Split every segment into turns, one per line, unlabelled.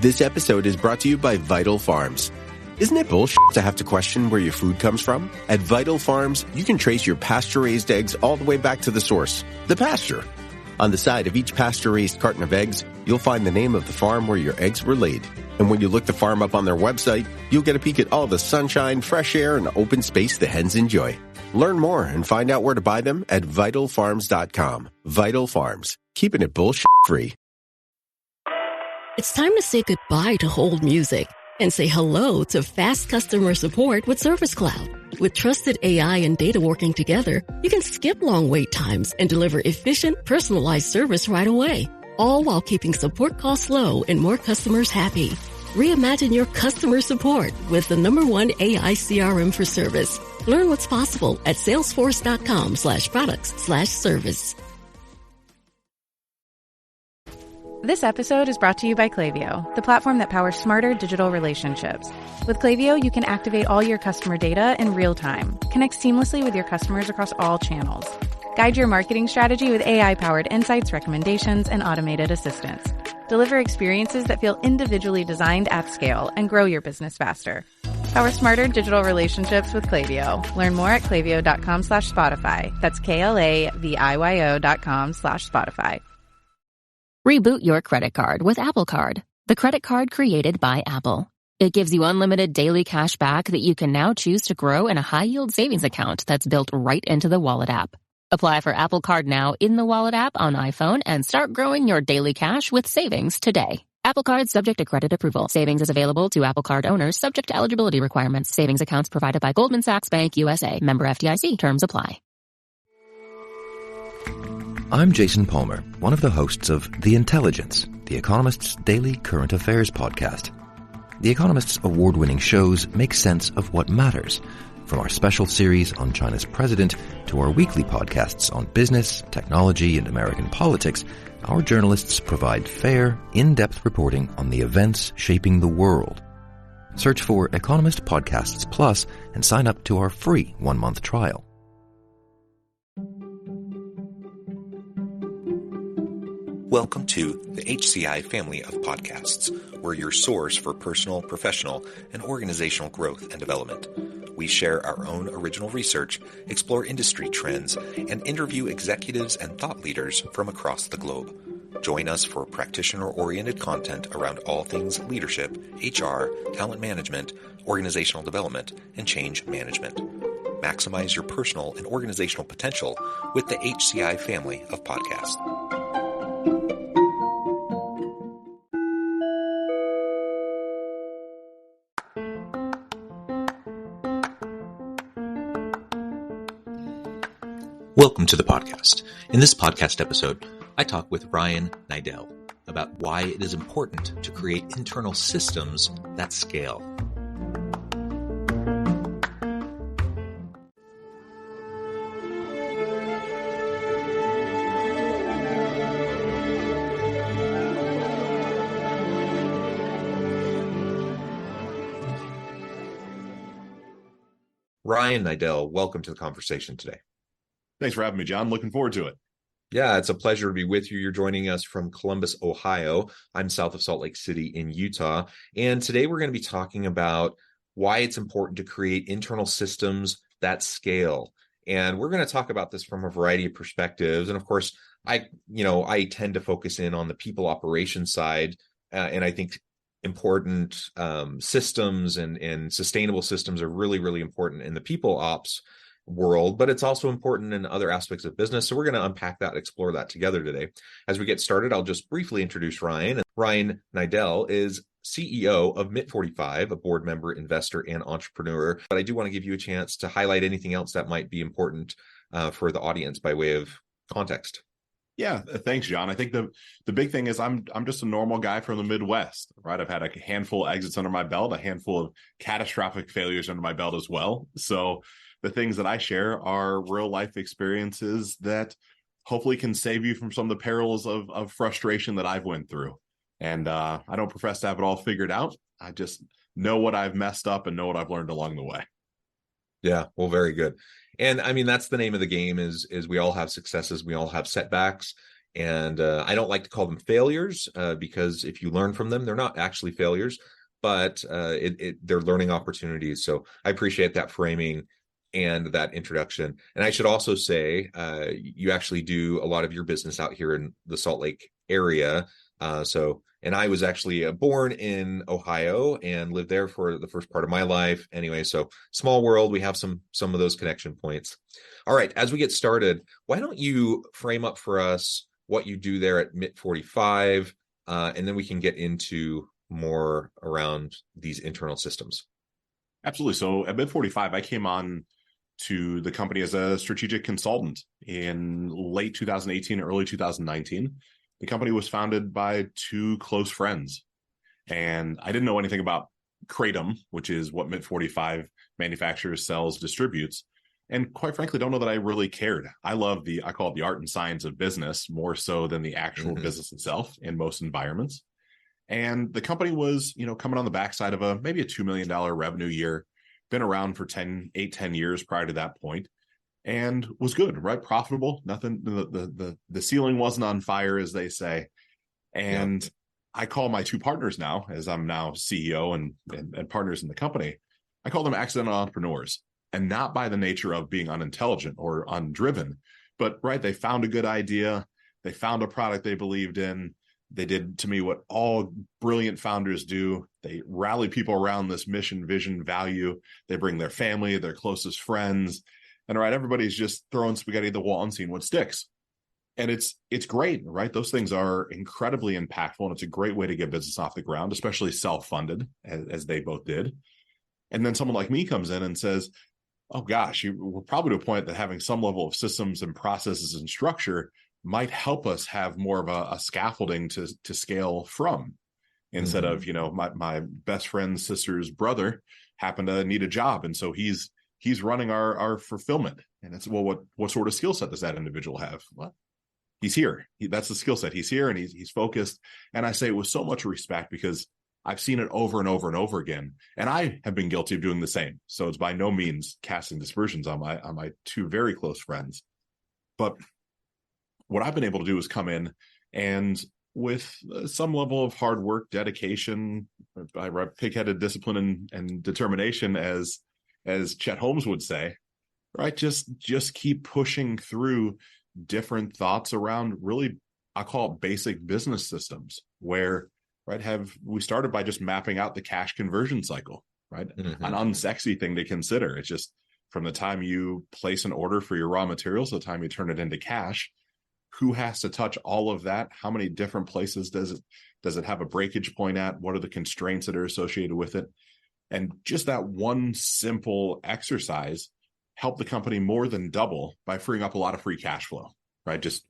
This episode is brought to you by Vital Farms. Isn't it bullshit to have to question where your food comes from? At Vital Farms, you can trace your pasture-raised eggs all the way back to the source, the pasture. On the side of each pasture-raised carton of eggs, you'll find the name of the farm where your eggs were laid. And when you look the farm up on their website, you'll get a peek at all the sunshine, fresh air, and open space the hens enjoy. Learn more and find out where to buy them at vitalfarms.com. Vital Farms, keeping it bullshit-free.
It's time to say goodbye to hold music and say hello to fast customer support with Service Cloud. With trusted AI and data working together, you can skip long wait times and deliver efficient, personalized service right away, all while keeping support costs low and more customers happy. Reimagine your customer support with the #1 AI CRM for service. Learn what's possible at salesforce.com/products/service.
This episode is brought to you by Klaviyo, the platform that powers smarter digital relationships. With Klaviyo, you can activate all your customer data in real time, connect seamlessly with your customers across all channels, guide your marketing strategy with AI-powered insights, recommendations, and automated assistance. Deliver experiences that feel individually designed at scale and grow your business faster. Power smarter digital relationships with Klaviyo. Learn more at klaviyo.com/Spotify. That's KLAVIYO.com/Spotify.
Reboot your credit card with Apple Card, the credit card created by Apple. It gives you unlimited daily cash back that you can now choose to grow in a high-yield savings account that's built right into the Wallet app. Apply for Apple Card now in the Wallet app on iPhone and start growing your daily cash with savings today. Apple Card subject to credit approval. Savings is available to Apple Card owners subject to eligibility requirements. Savings accounts provided by Goldman Sachs Bank USA. Member FDIC. Terms apply.
I'm Jason Palmer, one of the hosts of The Intelligence, The Economist's daily current affairs podcast. The Economist's award-winning shows make sense of what matters, from our special series on China's president to our weekly podcasts on business, technology, and American politics. Our journalists provide fair, in-depth reporting on the events shaping the world. Search for Economist Podcasts Plus and sign up to our free 1-month trial.
Welcome to the HCI family of podcasts. We're your source for personal, professional, and organizational growth and development. We share our own original research, explore industry trends, and interview executives and thought leaders from across the globe. Join us for practitioner-oriented content around all things leadership, HR, talent management, organizational development, and change management. Maximize your personal and organizational potential with the HCI family of podcasts. Welcome to the podcast. In this podcast episode, I talk with Ryan Niddel about why it is important to create internal systems that scale. Ryan Niddel, welcome to the conversation today.
Thanks for having me, John. Looking forward to it.
Yeah, it's a pleasure to be with you. You're joining us from Columbus, Ohio. I'm south of Salt Lake City in Utah. And today we're going to be talking about why it's important to create internal systems that scale. And we're going to talk about this from a variety of perspectives. And of course, I tend to focus in on the people operations side. And I think important systems and sustainable systems are really, really important in the people ops world, but it's also important in other aspects of business. So we're going to unpack that, explore that together today. As we get started, I'll just briefly introduce Ryan. Ryan Niddel is CEO of MIT45, a board member, investor, and entrepreneur. But I do want to give you a chance to highlight anything else that might be important for the audience by way of context.
Yeah, thanks, John. I think the big thing is I'm just a normal guy from the Midwest, right? I've had a handful of exits under my belt, a handful of catastrophic failures under my belt as well. So the things that I share are real life experiences that hopefully can save you from some of the perils of frustration that I've went through. And I don't profess to have it all figured out. I just know what I've messed up and know what I've learned along the way.
Yeah, well, very good. And I mean, that's the name of the game is we all have successes, we all have setbacks. And I don't like to call them failures because if you learn from them, they're not actually failures, but they're learning opportunities. So I appreciate that framing and that introduction. And I should also say, you actually do a lot of your business out here in the Salt Lake area. And I was actually born in Ohio and lived there for the first part of my life. Anyway, so small world, we have some of those connection points. All right, as we get started, why don't you frame up for us what you do there at MIT 45, and then we can get into more around these internal systems.
Absolutely. So at MIT 45, I came on to the company as a strategic consultant in late 2018, early 2019. The company was founded by two close friends, and I didn't know anything about Kratom, which is what MIT 45 manufactures, sells, distributes. And quite frankly, don't know that I really cared. I call it the art and science of business more so than the actual business itself in most environments. And the company was, coming on the backside of maybe a $2 million revenue year, been around for 10 years prior to that point, and was good, right? Profitable. Nothing, the ceiling wasn't on fire, as they say. And yeah. I call my two partners now, as I'm now CEO and partners in the company, I call them accidental entrepreneurs. And not by the nature of being unintelligent or undriven, but right, they found a good idea. They found a product they believed in. They did, to me, what all brilliant founders do. They rally people around this mission, vision, value. They bring their family, their closest friends. And right, everybody's just throwing spaghetti at the wall and seeing what sticks. And it's great, right? Those things are incredibly impactful. And it's a great way to get business off the ground, especially self-funded, as they both did. And then someone like me comes in and says, oh gosh, we're probably to a point that having some level of systems and processes and structure might help us have more of a scaffolding to scale from, instead of, my best friend's sister's brother happened to need a job. And so he's running our fulfillment. And it's, well, what sort of skill set does that individual have? Well, he's here. That's the skill set. He's here and he's focused. And I say it with so much respect because I've seen it over and over and over again. And I have been guilty of doing the same. So it's by no means casting dispersions on my two very close friends. But what I've been able to do is come in and with some level of hard work, dedication, pig-headed discipline and determination, as Chet Holmes would say, right? Just keep pushing through different thoughts around really, I call it basic business systems, where we started by just mapping out the cash conversion cycle, right? An unsexy thing to consider. It's just from the time you place an order for your raw materials to the time you turn it into cash, who has to touch all of that? How many different places does it have a breakage point at? What are the constraints that are associated with it? And just that one simple exercise helped the company more than double by freeing up a lot of free cash flow, right? Just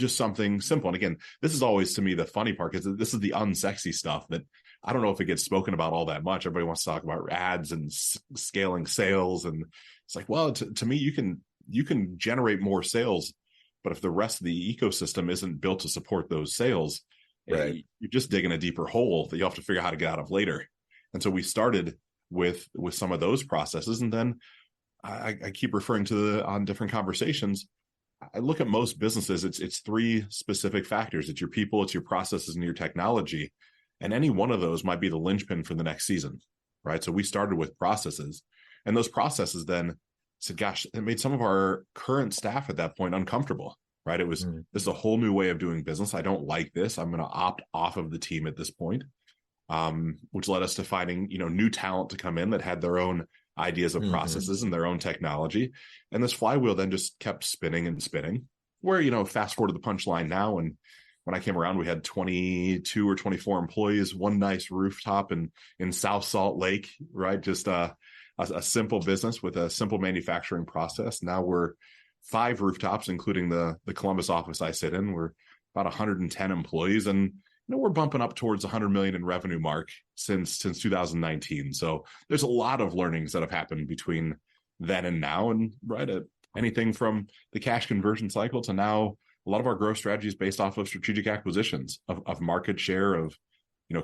something simple. And again, this is always, to me, the funny part, because this is the unsexy stuff that I don't know if it gets spoken about all that much. Everybody wants to talk about ads and scaling sales. And it's like, well, to me, you can generate more sales, but if the rest of the ecosystem isn't built to support those sales, right, you're just digging a deeper hole that you have to figure out how to get out of later. And so we started with some of those processes. And then I keep referring to on different conversations, I look at most businesses, it's three specific factors. It's your people, it's your processes, and your technology. And any one of those might be the linchpin for the next season, right? So we started with processes, and those processes then said, gosh, it made some of our current staff at that point uncomfortable, right? It was, this is a whole new way of doing business. I don't like this. I'm going to opt off of the team at this point, which led us to finding, new talent to come in that had their own ideas of processes and their own technology. And this flywheel then just kept spinning and spinning, where, fast forward to the punchline now. And when I came around, we had 22 or 24 employees, one nice rooftop in South Salt Lake, right? Just a simple business with a simple manufacturing process. Now we're 5 rooftops, including the Columbus office I sit in. We're about 110 employees, and we're bumping up towards 100 million in revenue mark since 2019. So there's a lot of learnings that have happened between then and now, and anything from the cash conversion cycle to now, a lot of our growth strategy is based off of strategic acquisitions of market share, of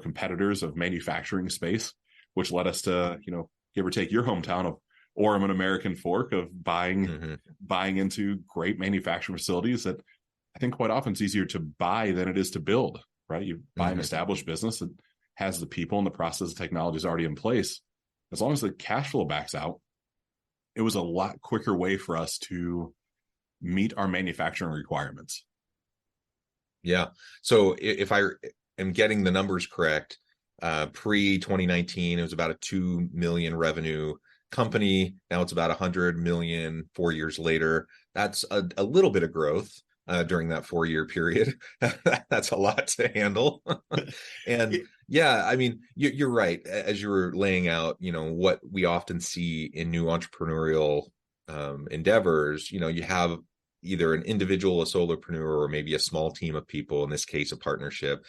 competitors, of manufacturing space, which led us to give or take your hometown of Orem and American Fork, of buying into great manufacturing facilities that I think quite often it's easier to buy than it is to build, right? You buy an established business that has the people and the process and technology is already in place. As long as the cash flow backs out, it was a lot quicker way for us to meet our manufacturing requirements.
Yeah. So if I am getting the numbers correct, pre-2019, it was about a 2 million revenue company. Now it's about 100 million 4 years later. That's a little bit of growth during that 4-year period. That's a lot to handle. And yeah, I mean, you're right. As you were laying out, what we often see in new entrepreneurial endeavors, you have either an individual, a solopreneur, or maybe a small team of people, in this case, a partnership.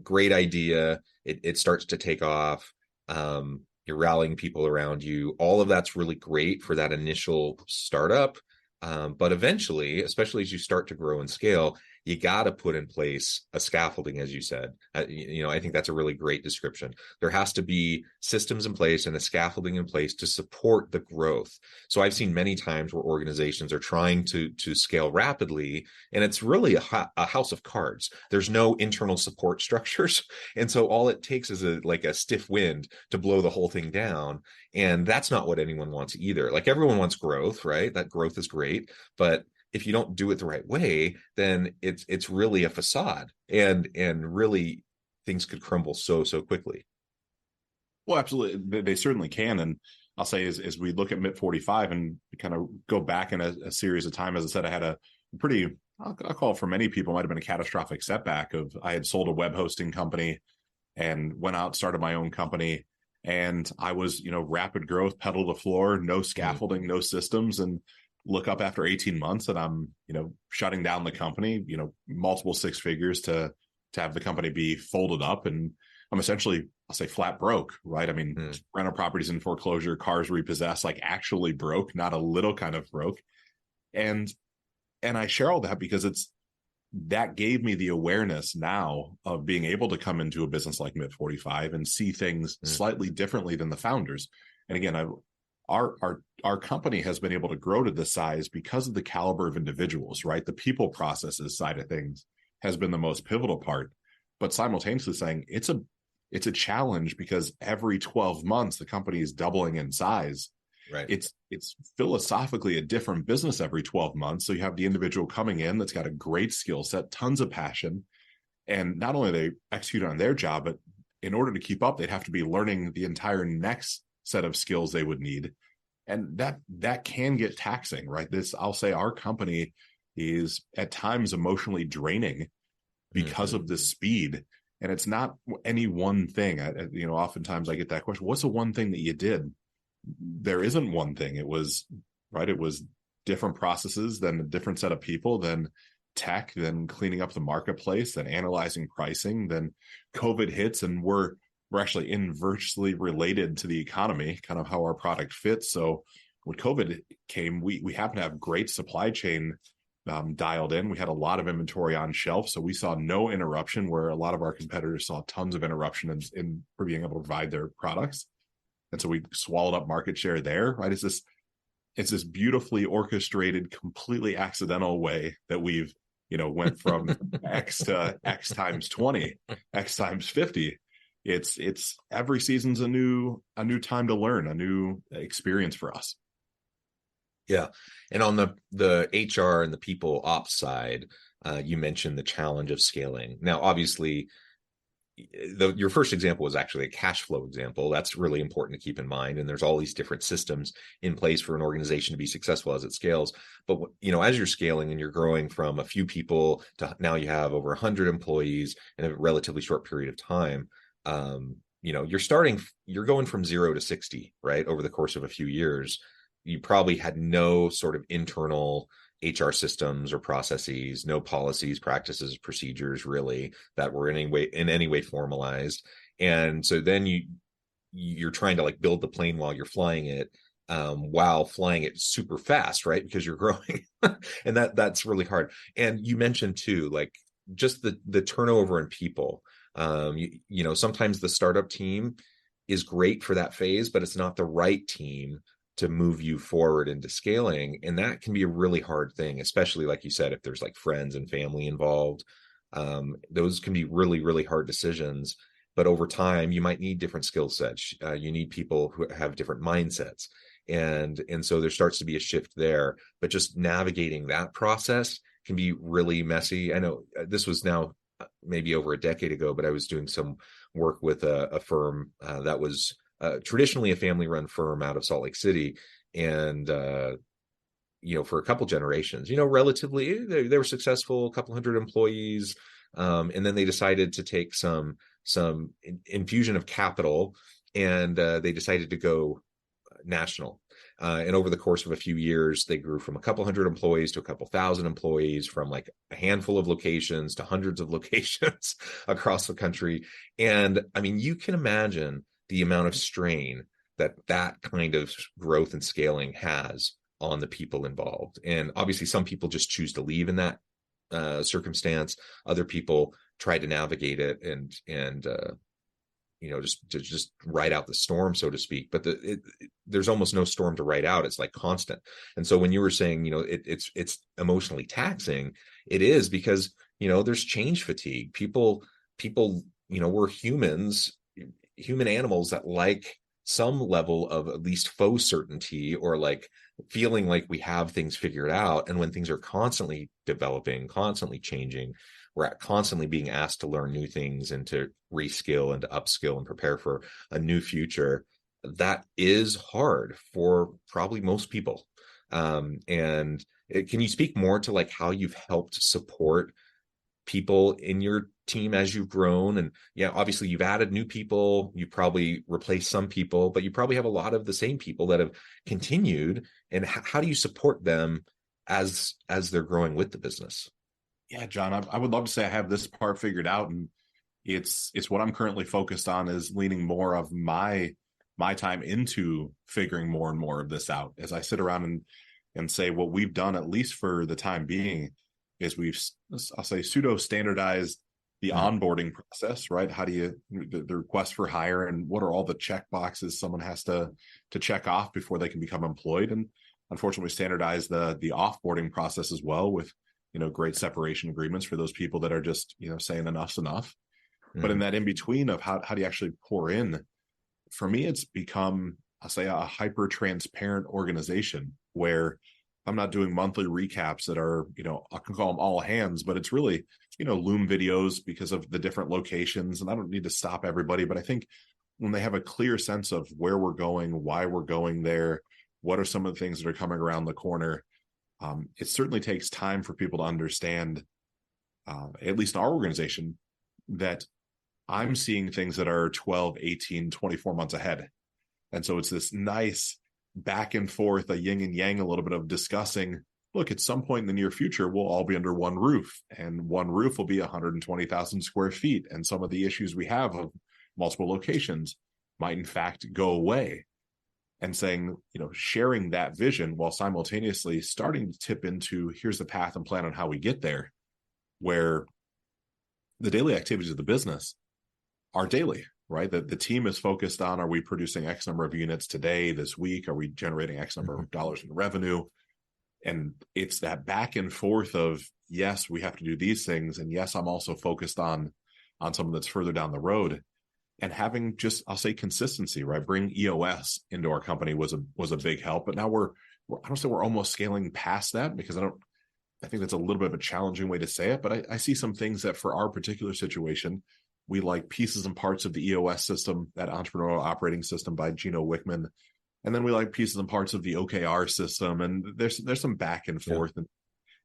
Great idea. It starts to take off. You're rallying people around you. All of that's really great for that initial startup. But eventually, especially as you start to grow and scale, you got to put in place a scaffolding, as you said. I think that's a really great description. There has to be systems in place and a scaffolding in place to support the growth. So I've seen many times where organizations are trying to scale rapidly, and it's really a house of cards. There's no internal support structures. And so all it takes is a stiff wind to blow the whole thing down. And that's not what anyone wants either. Like, everyone wants growth, right? That growth is great. But if you don't do it the right way, then it's really a facade, and really things could crumble so pretty.
Well, absolutely, they certainly can. And I'll say, as we look at MIT 45 and kind of go back in a series of time, as I said, I had a pretty, I'll call it, for many people, might have been a catastrophic setback. I had sold a web hosting company and went out, started my own company, and I was, rapid growth, pedal to the floor, no scaffolding, no systems, and look up after 18 months and I'm, shutting down the company, multiple six figures to have the company be folded up. And I'm essentially, I'll say, flat broke, right? I mean, rental properties in foreclosure, cars repossessed, like actually broke, not a little kind of broke. And I share all that because that gave me the awareness now of being able to come into a business like MIT 45 and see things slightly differently than the founders. And again, our company has been able to grow to this size because of the caliber of individuals, right? The people processes side of things has been the most pivotal part, but simultaneously saying it's a challenge because every 12 months the company is doubling in size.
Right.
It's philosophically a different business every 12 months. So you have the individual coming in that's got a great skill set, tons of passion, and not only they execute on their job, but in order to keep up, they'd have to be learning the entire next set of skills they would need. And that can get taxing, right? I'll say our company is at times emotionally draining because of the speed. And it's not any one thing. Oftentimes I get that question, what's the one thing that you did? There isn't one thing. It was different processes, then a different set of people, then tech, then cleaning up the marketplace, then analyzing pricing, then COVID hits, and we're actually inversely related to the economy, kind of how our product fits. So when COVID came, we happen to have great supply chain dialed in. We had a lot of inventory on shelf, so we saw no interruption, where a lot of our competitors saw tons of interruption in being able to provide their products. And so we swallowed up market share there, right? It's this beautifully orchestrated, completely accidental way that we've, went from X to X times 20, X times 50. It's every season's a new time to learn, a new experience for us.
Yeah. And on the HR and the people ops side, you mentioned the challenge of scaling. Now, obviously, your first example was actually a cash flow example. That's really important to keep in mind. And there's all these different systems in place for an organization to be successful as it scales. But, as you're scaling and you're growing from a few people to now you have over 100 employees in a relatively short period of time, you're going from 0 to 60, right? Over the course of a few years. You probably had no sort of internal HR systems or processes, no policies, practices, procedures really that were in any way formalized. And so then you're trying to build the plane while you're flying it, while flying it super fast, right? Because you're growing. And that's really hard. And you mentioned too, just the turnover in people. Sometimes the startup team is great for that phase, but it's not the right team move you forward into scaling. And that can be a really hard thing, especially like you said, if there's like friends and family involved. Those can be really, really hard decisions. But over time, you might need different skill sets. You need people who have different mindsets. And so there starts to be a shift there. But just navigating that process can be really messy. I know this was now maybe over a decade ago, but I was doing some work with a firm that was traditionally a family-run firm out of Salt Lake City. And for a couple generations, relatively, they were successful, a couple hundred employees. And then they decided to take some infusion of capital, and they decided to go national. And over the course of a few years, they grew from a couple hundred employees to a couple thousand employees, from like a handful of locations to hundreds of locations across the country. And I mean, you can imagine the amount of strain that kind of growth and scaling has on the people involved. And obviously, some people just choose to leave in that circumstance. Other people try to navigate it and just ride out the storm, so to speak. But there's almost no storm to ride out. It's like constant. And so when you were saying, it's emotionally taxing, it is, because, there's change fatigue. People, we're humans, human animals that like some level of at least faux certainty, or like feeling like we have things figured out. And when things are constantly developing, constantly changing, we're constantly being asked to learn new things and to reskill and to upskill and prepare for a new future. That is hard for probably most people. Can you speak more to like how you've helped support people in your team as you've grown? And obviously you've added new people, you probably replaced some people, but you probably have a lot of the same people that have continued. And how do you support them as they're growing with the business?
Yeah, John, I would love to say I have this part figured out, and it's what I'm currently focused on, is leaning more of my time into figuring more and more of this out. As I sit around and say, what we've done, at least for the time being, is I'll say pseudo standardized the onboarding process, right? How do you, the request for hire, and what are all the check boxes someone has to check off before they can become employed? And unfortunately, standardize the offboarding process as well, with great separation agreements for those people that are just, saying enough's enough. But in that in between of how do you actually pour in, for me, it's become, I'll say, a hyper transparent organization where I'm not doing monthly recaps that are, I can call them all hands, but it's really, Loom videos because of the different locations. And I don't need to stop everybody, but I think when they have a clear sense of where we're going, why we're going there, what are some of the things that are coming around the corner, it certainly takes time for people to understand, at least in our organization, that I'm seeing things that are 12, 18, 24 months ahead. And so it's this nice back and forth, a yin and yang, a little bit of discussing, look, at some point in the near future, we'll all be under one roof, and one roof will be 120,000 square feet. And some of the issues we have of multiple locations might in fact go away. And saying, sharing that vision while simultaneously starting to tip into, here's the path and plan on how we get there, where the daily activities of the business are daily, right? The team is focused on, are we producing X number of units today, this week? Are we generating X number of dollars in revenue? And it's that back and forth of, yes, we have to do these things. And yes, I'm also focused on something that's further down the road. And having just, I'll say, consistency, right? Bring EOS into our company was a big help. But now we're I don't say we're almost scaling past that, because I think that's a little bit of a challenging way to say it. But I see some things that for our particular situation, we like pieces and parts of the EOS system, that entrepreneurial operating system by Gino Wickman. And then we like pieces and parts of the OKR system. And there's some back and forth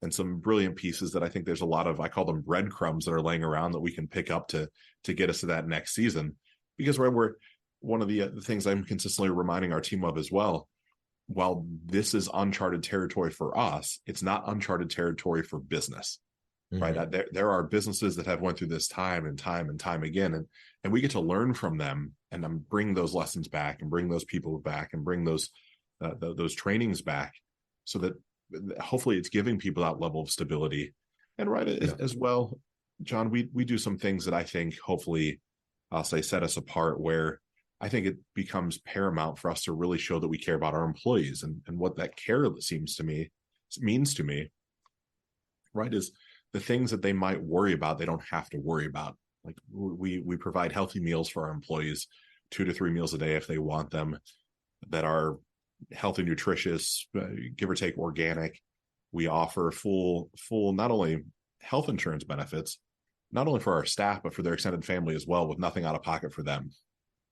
and some brilliant pieces that I think there's a lot of, I call them breadcrumbs, that are laying around that we can pick up to get us to that next season. Because we're one of the things I'm consistently reminding our team of as well, while this is uncharted territory for us, it's not uncharted territory for business, right? There are businesses that have went through this time and time and time again, and we get to learn from them and bring those lessons back and bring those people back and bring those trainings back, so that hopefully it's giving people that level of stability. And as well, John, we do some things that I think hopefully, I'll say, set us apart, where I think it becomes paramount for us to really show that we care about our employees, and what that care means to me, right, is the things that they might worry about, they don't have to worry about. Like we provide healthy meals for our employees, 2 to 3 meals a day if they want them, that are healthy, nutritious, give or take organic. We offer full not only health insurance benefits, not only for our staff, but for their extended family as well, with nothing out of pocket for them.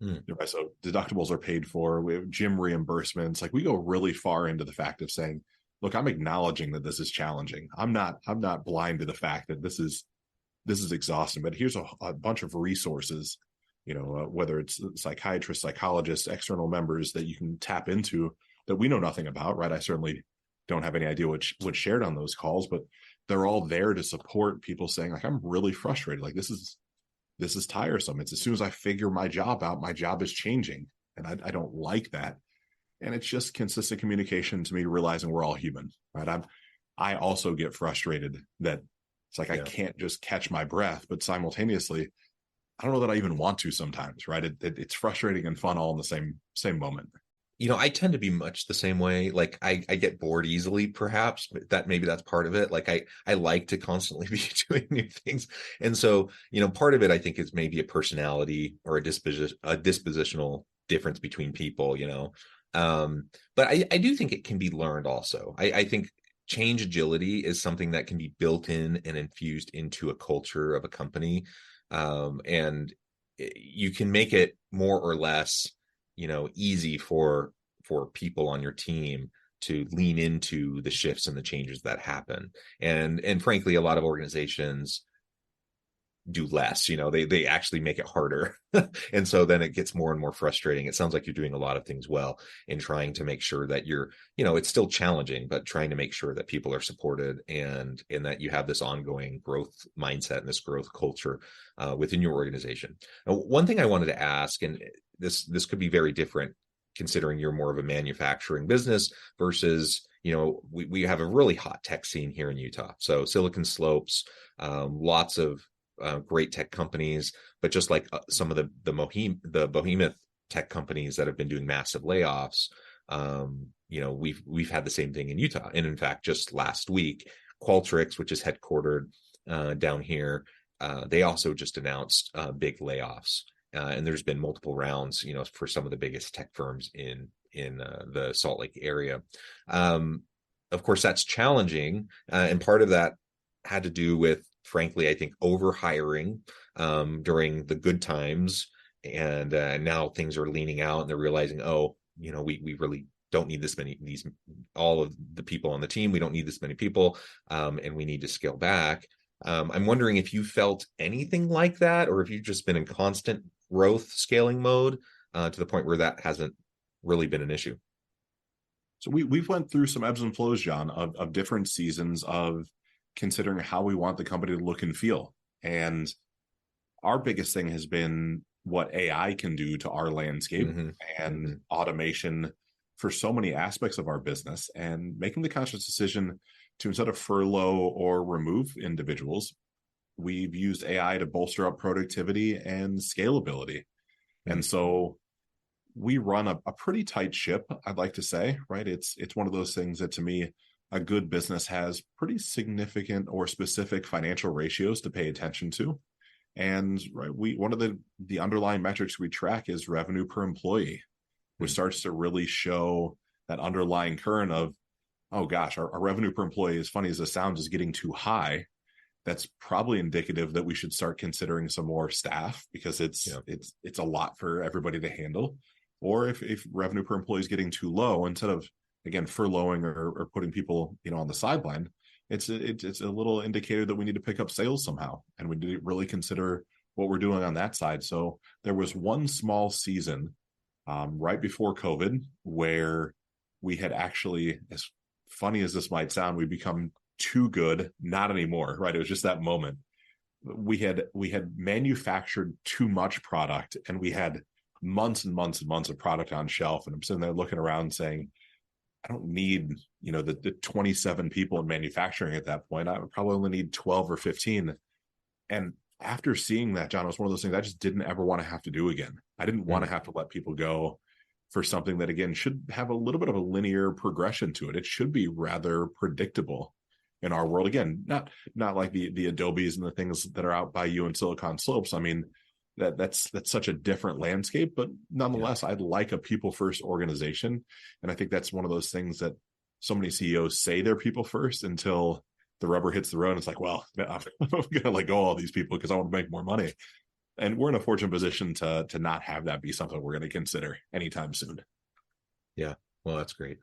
Right? So deductibles are paid for. We have gym reimbursements. Like, we go really far into the fact of saying, look, I'm acknowledging that this is challenging. I'm not blind to the fact that this is exhausting, but here's a bunch of resources, whether it's psychiatrists, psychologists, external members that you can tap into that we know nothing about, right? I certainly don't have any idea what's shared on those calls, but they're all there to support people saying, like, I'm really frustrated. Like, this is tiresome. It's as soon as I figure my job out, my job is changing, and I don't like that. And it's just consistent communication to me, realizing we're all human, right? I also get frustrated that it's like, I can't just catch my breath, but simultaneously, I don't know that I even want to sometimes, right? It's frustrating and fun all in the same moment.
I tend to be much the same way. Like, I get bored easily, perhaps, but that's part of it. Like, I like to constantly be doing new things. And so, part of it, I think, is maybe a personality or a dispositional difference between people, but I do think it can be learned also. I think change agility is something that can be built in and infused into a culture of a company. And you can make it more or less, easy for people on your team to lean into the shifts and the changes that happen. And frankly, a lot of organizations do less, they actually make it harder. And so then it gets more and more frustrating. It sounds like you're doing a lot of things well in trying to make sure that you're, it's still challenging, but trying to make sure that people are supported and that you have this ongoing growth mindset and this growth culture within your organization. Now, one thing I wanted to ask, and this could be very different considering you're more of a manufacturing business versus, we have a really hot tech scene here in Utah. So Silicon Slopes, lots of great tech companies, but just like some of the behemoth tech companies that have been doing massive layoffs, we've had the same thing in Utah. And in fact, just last week, Qualtrics, which is headquartered down here, they also just announced big layoffs. And there's been multiple rounds, for some of the biggest tech firms in the Salt Lake area. Of course, that's challenging, and part of that had to do with, frankly, I think, over hiring during the good times, and now things are leaning out, and they're realizing, we really don't need all of the people on the team. We don't need this many people, and we need to scale back. I'm wondering if you felt anything like that, or if you've just been in constant growth scaling mode to the point where that hasn't really been an issue.
So we've went through some ebbs and flows, John, of different seasons of considering how we want the company to look and feel. And our biggest thing has been what AI can do to our landscape and automation for so many aspects of our business, and making the conscious decision to, instead of furlough or remove individuals, we've used AI to bolster up productivity and scalability. And so we run a pretty tight ship, I'd like to say, right? It's one of those things that, to me, a good business has pretty significant or specific financial ratios to pay attention to. And right, one of the underlying metrics we track is revenue per employee, which starts to really show that underlying current of, oh gosh, our revenue per employee, as funny as it sounds, is getting too high. That's probably indicative that we should start considering some more staff, because it's a lot for everybody to handle. Or if revenue per employee is getting too low, instead of, again, furloughing or putting people, on the sideline, it's a little indicator that we need to pick up sales somehow, and we need to really consider what we're doing on that side. So there was one small season right before COVID where we had actually, as funny as this might sound, we become too good, not anymore, right? It was just that moment. We had manufactured too much product, and we had months and months and months of product on shelf. And I'm sitting there looking around saying, I don't need, the 27 people in manufacturing at that point. I would probably only need 12 or 15. And after seeing that, John, it was one of those things I just didn't ever want to have to do again. I didn't want to have to let people go for something that, again, should have a little bit of a linear progression to it. It should be rather predictable in our world. Again, not like the Adobes and the things that are out by you in Silicon Slopes. I mean, that's such a different landscape, but nonetheless, I'd like a people first organization. And I think that's one of those things that so many CEOs say they're people first until the rubber hits the road. And it's like, well, I'm going to let go of all these people because I want to make more money. And we're in a fortunate position to not have that be something we're going to consider anytime soon.
Yeah, well, that's great.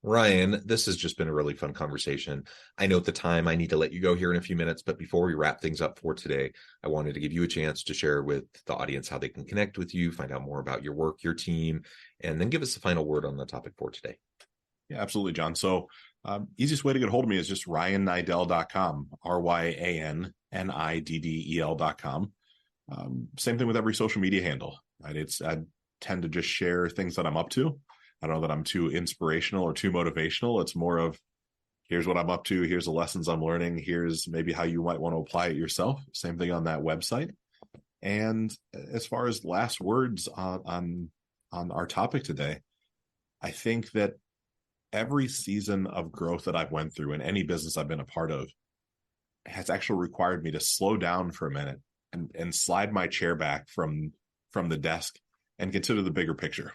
Ryan, this has just been a really fun conversation. I know at the time I need to let you go here in a few minutes, but before we wrap things up for today, I wanted to give you a chance to share with the audience how they can connect with you, find out more about your work, your team, and then give us the final word on the topic for today.
Yeah, absolutely, John. So easiest way to get a hold of me is just ryanniddel.com, RYANNIDDEL.com. Same thing with every social media handle. Right? I tend to just share things that I'm up to. I don't know that I'm too inspirational or too motivational. It's more of, here's what I'm up to. Here's the lessons I'm learning. Here's maybe how you might want to apply it yourself. Same thing on that website. And as far as last words on our topic today, I think that every season of growth that I've went through in any business I've been a part of has actually required me to slow down for a minute and slide my chair back from the desk and consider the bigger picture.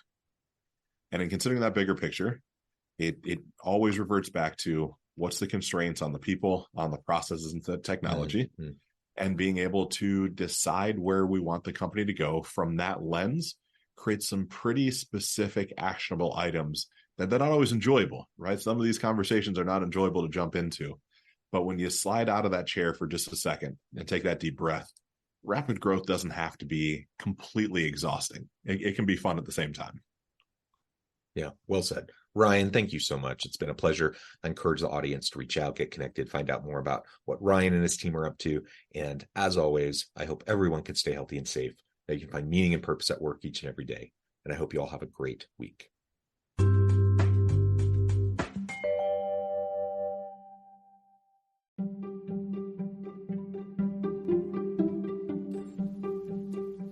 And in considering that bigger picture, it always reverts back to what's the constraints on the people, on the processes and the technology, and being able to decide where we want the company to go from that lens, create some pretty specific actionable items that are not always enjoyable, right? Some of these conversations are not enjoyable to jump into, but when you slide out of that chair for just a second and take that deep breath, rapid growth doesn't have to be completely exhausting. It can be fun at the same time.
Yeah, well said. Ryan, thank you so much. It's been a pleasure. I encourage the audience to reach out, get connected, find out more about what Ryan and his team are up to. And as always, I hope everyone can stay healthy and safe, that you can find meaning and purpose at work each and every day. And I hope you all have a great week.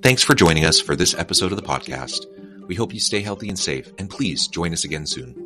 Thanks for joining us for this episode of the podcast. We hope you stay healthy and safe, and please join us again soon.